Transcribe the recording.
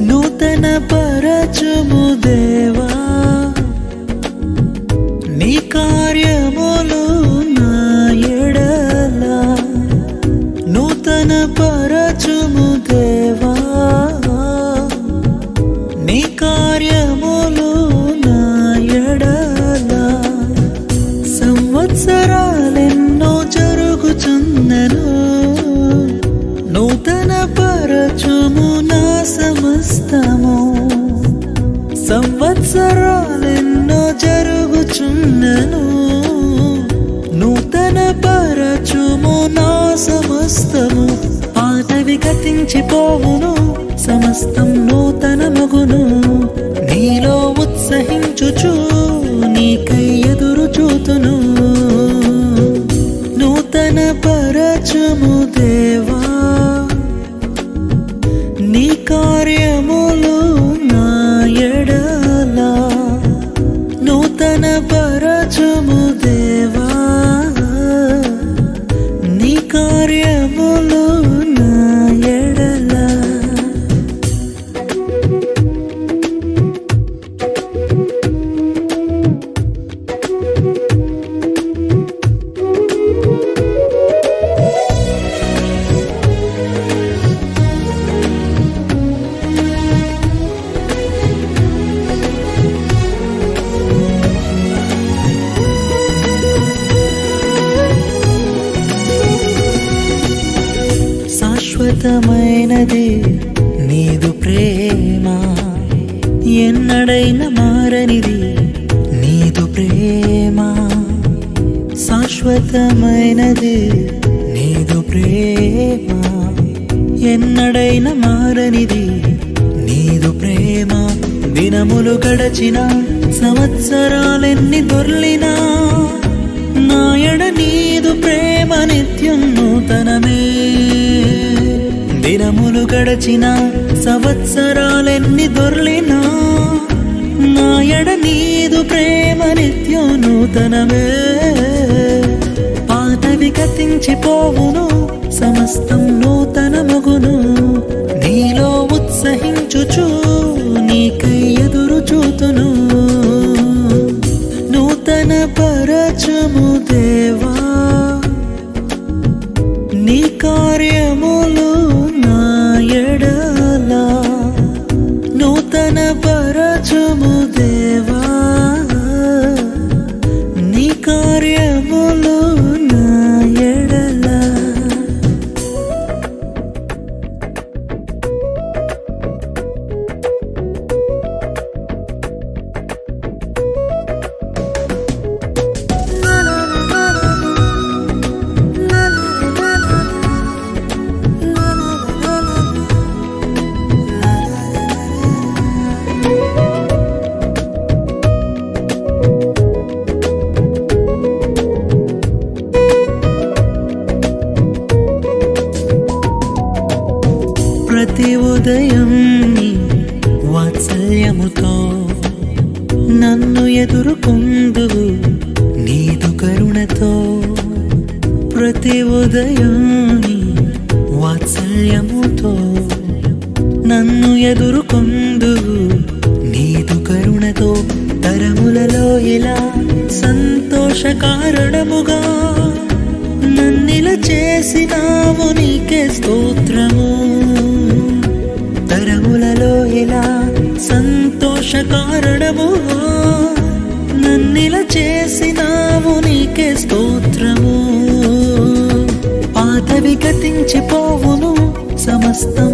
నూతన పరచుము దేవా నీ కార్యములు నా ఎడల నూతన పరచుము దేవా నీ కార్యములు నా ఎడల సంవత్సరాలెన్నో జరుగుచున్నను నూతన పరచుము నా సమస్తము సంవత్సరాలెన్నో జరుగుచున్నను నూతన పరచుము నా సమస్తము పాతవి గతించిపోవును సమస్తం నూతనమగును నీలో ఉత్సహించుచు నీకై ఎదురు చూతును నూతన పరచుము దేవా నీ కార్యములు నా ఎడల నూతన పరచుము దేవా నీ కార్యములు నా ఎడల శాశ్వతమైనది నీదు ప్రేమ ఎన్నడైన మారనిది నీదు ప్రేమ శాశ్వతమైనది నీదు ప్రేమ ఎన్నడైన మారనిది నీదు ప్రేమ దినములు గడచిన సంవత్సరాలెన్ని దొర్లినా నాయడ నీదు ప్రేమ నిత్యం నూతనమే దినములు గడచిన సంవత్సరాలెన్ని దొర్లినా నాయడ నీదు ప్రేమ నిత్యం నూతనమే పాతవి గతించిపోవును సమస్తం నూతనమగును నీలో ఉత్సహించుచు నీకై ఎదురు చూతును నూతన పరచుము దేవా నీ కార్యములు నా ఎడల నూతన పరచుము దేవా నీ కార్యములు నా ఎడల ప్రతి ఉదయం నీ వాత్సల్యముతో నన్ను ఎదుర్కొందువు నీదు కరుణతో ప్రతి ఉదయం నీ వాత్సల్యముతో నన్ను ఎదుర్కొందువు నీదు కరుణతో తరములలో ఇలా సంతోష కారణముగా నన్నిల చేసినావు నీకే స్తోత్రము తరములలో ఇలా సంతోష కారణముగా నన్నిల చేసినావు నీకే స్తోత్రము పాతవి గతించిపోవును సమస్తం